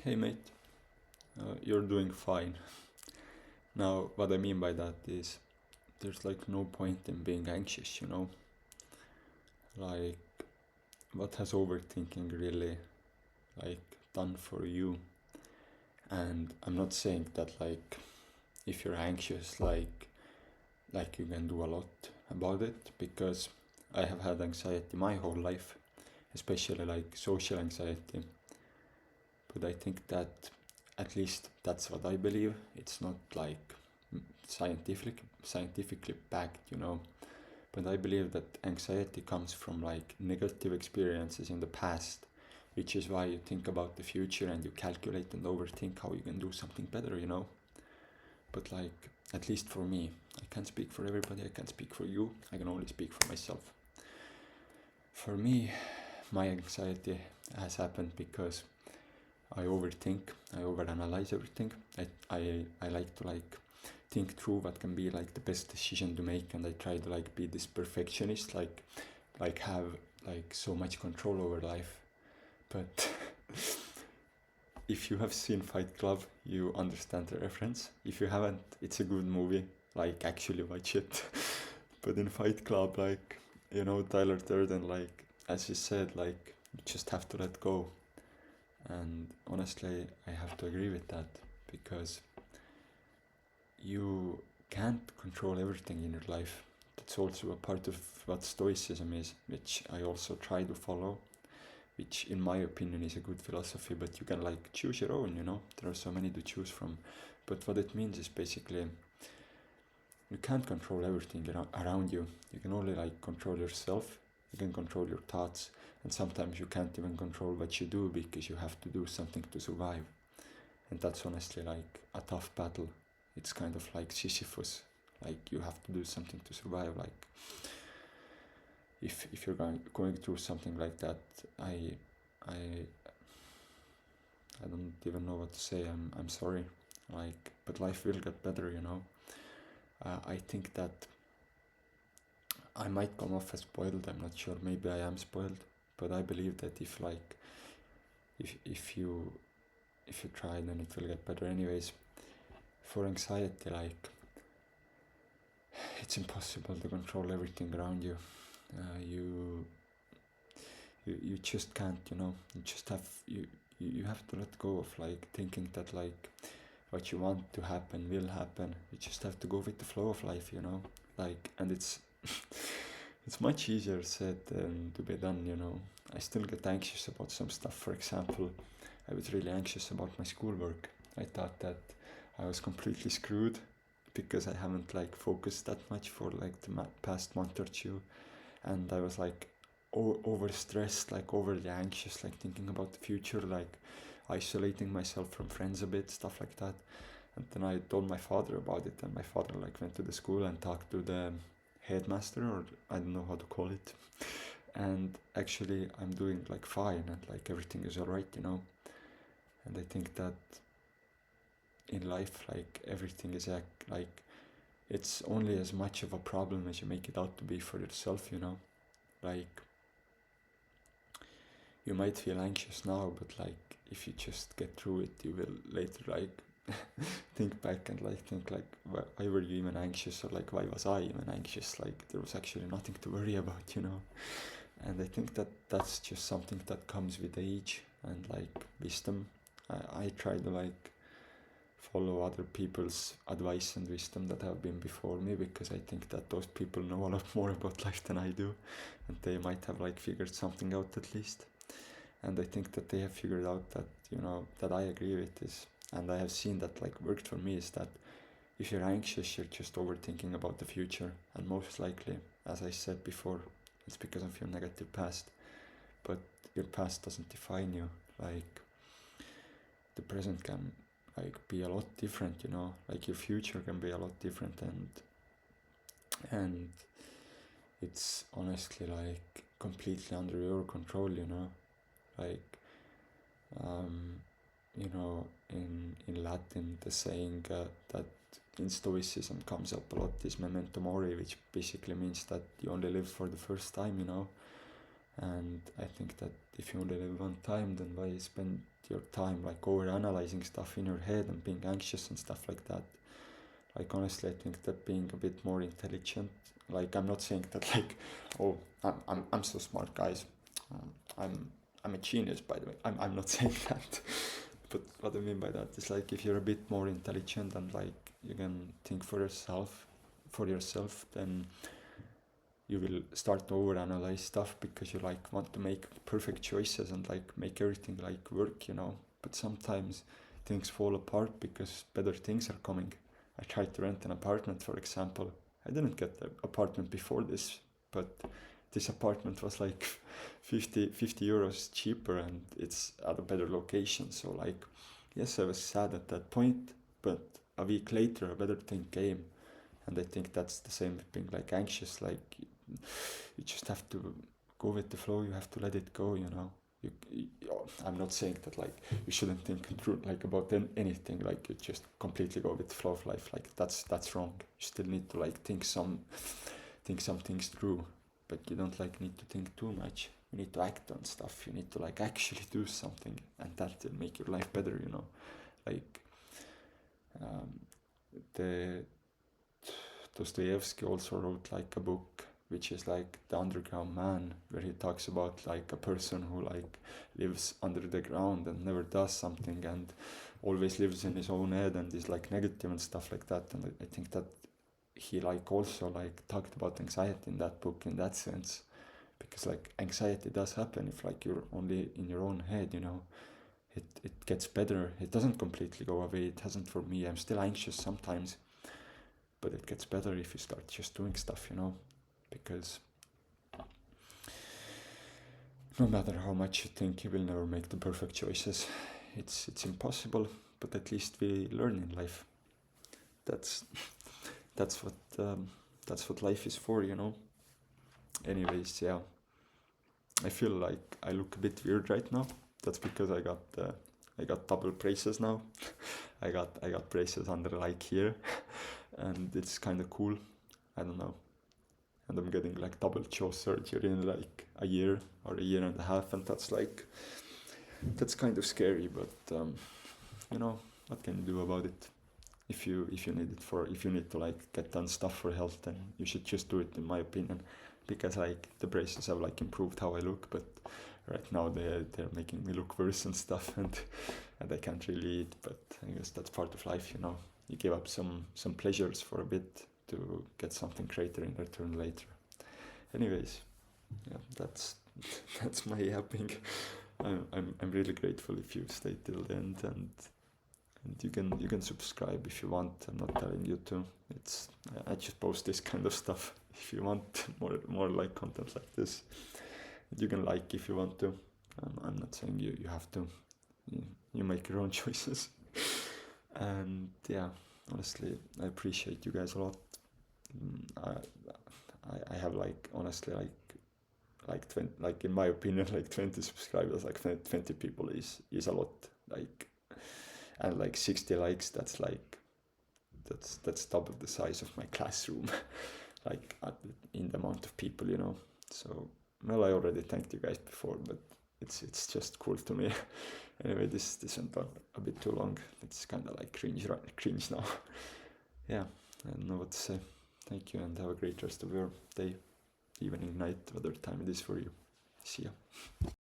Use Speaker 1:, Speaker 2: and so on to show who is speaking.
Speaker 1: Hey mate, you're doing fine. Now, what I mean by that is there's like no point in being anxious, you know? Like, what has overthinking really like done for you? And I'm not saying that like if you're anxious, like you can do a lot about it because I have had anxiety my whole life, especially like social anxiety. But I think that at least that's what I believe. It's not like scientifically backed, you know. But I believe that anxiety comes from like negative experiences in the past, which is why you think about the future and you calculate and overthink how you can do something better, you know. But like at least for me, I can't speak for everybody, I can't speak for you, I can only speak for myself. For me, my anxiety has happened because I overthink, I overanalyze everything. I like to like think through what can be like the best decision to make, and I try to like be this perfectionist, like have like so much control over life. But if you have seen Fight Club, you understand the reference. If you haven't, it's a good movie. Like actually watch it. But in Fight Club, like Tyler Durden, like as you said, like you just have to let go. And honestly, I have to agree with that because you can't control everything in your life. That's also a part of what Stoicism is, which I also try to follow, which in my opinion is a good philosophy, but you can like choose your own, you know? There are so many to choose from. But what it means is basically you can't control everything around you. You can only like control yourself, you can control your thoughts, and sometimes you can't even control what you do because you have to do something to survive. And that's honestly like a tough battle. It's kind of like Sisyphus, like you have to do something to survive. Like if you're going through something like that, I I don't even know what to say. I'm sorry. Like, but life will get better, you know. I think that I might come off as spoiled. I'm not sure. Maybe I am spoiled, but I believe that if you try, then it will get better. Anyways, for anxiety, like it's impossible to control everything around you. You you just can't, you know. You just have you have to let go of like thinking that like what you want to happen will happen. You just have to go with the flow of life, you know. Like, and it's it's much easier said than to be done, you know. I still get anxious about some stuff. For example, I was really anxious about my schoolwork. I thought that I was completely screwed because I haven't like focused that much for like the past month or two, and I was like over stressed, like overly anxious, like thinking about the future, like isolating myself from friends a bit, stuff like that. And then I told my father about it, and my father like went to the school and talked to the headmaster, or I don't know how to call it. And actually, I'm doing like fine, and like everything is alright, you know. And I think that in life, like everything is like it's only as much of a problem as you make it out to be for yourself, you know. Like you might feel anxious now, but like if you just get through it, you will later like think back and like think like why were you even anxious, or like why was I even anxious? Like there was actually nothing to worry about, you know. And I think that that's just something that comes with age and like wisdom. I try to like follow other people's advice and wisdom that have been before me, because I think that those people know a lot more about life than I do, and they might have like figured something out at least. And I think that they have figured out that, you know, that I agree with this, and I have seen that like worked for me, is that if you're anxious, you're just overthinking about the future, and most likely, as I said before, it's because of your negative past. But your past doesn't define you. Like the present can like be a lot different, you know. Like your future can be a lot different, and it's honestly like completely under your control, you know. Like um, you know, in Latin, the saying that in Stoicism comes up a lot is memento mori, which basically means that you only live for the first time, you know. And I think that if you only live one time, then why spend your time like over analyzing stuff in your head and being anxious and stuff like that? Like honestly, I think that being a bit more intelligent, like I'm not saying that like, oh, I'm so smart, guys. Um, I'm a genius, by the way. I'm not saying that. But what I mean by that is like if you're a bit more intelligent and like you can think for yourself, then you will start to overanalyze stuff because you like want to make perfect choices and like make everything like work, you know. But sometimes things fall apart because better things are coming. I tried to rent an apartment, for example. I didn't get the apartment before this, but this apartment was like 50 euros cheaper and it's at a better location. So like, yes, I was sad at that point, but a week later a better thing came. And I think that's the same with being like anxious. Like you just have to go with the flow. You have to let it go, you know. I'm not saying that like you shouldn't think through like about anything, like you just completely go with the flow of life, like that's wrong. You still need to like think some things through, but you don't like need to think too much. You need to act on stuff. You need to like actually do something, and that will make your life better, you know. Like the Dostoevsky also wrote like a book which is like The Underground Man, where he talks about like a person who like lives under the ground and never does something and always lives in his own head and is like negative and stuff like that. And I think that he like also like talked about anxiety in that book in that sense, because like anxiety does happen if like you're only in your own head, you know. It gets better. It doesn't completely go away. It hasn't for me. I'm still anxious sometimes, but it gets better if you start just doing stuff, you know. Because no matter how much you think, you will never make the perfect choices. It's impossible, but at least we learn in life. That's that's what life is for, you know. Anyways, yeah, I feel like I look a bit weird right now. That's because I got double braces now. I got braces under like here, and it's kind of cool. I don't know. And I'm getting like double jaw surgery in like a year or a year and a half, and that's kind of scary. But you know, what can you do about it? If you need to like get done stuff for health, then you should just do it, in my opinion, because like the braces have like improved how I look, but right now they're making me look worse and stuff, and I can't really eat. But I guess that's part of life, you know. You give up some pleasures for a bit to get something greater in return later. Anyways, yeah, that's my yapping. I'm really grateful if you stay till the end, and you can subscribe if you want. I'm not telling you to. I just post this kind of stuff. If you want more like content like this, you can like if you want to. I'm not saying you have to. You make your own choices. And yeah, honestly, I appreciate you guys a lot. I have like honestly like 20, like in my opinion, like 20 subscribers, like 20 people is a lot. Like, and like 60 likes, that's like that's double the size of my classroom. Like in the amount of people, you know. So well, I already thanked you guys before, but it's just cool to me. Anyway, this went on a bit too long. It's kind of like cringe now. Yeah, I don't know what to say. Thank you, and have a great rest of your day, evening, night, whatever time it is for you. See ya.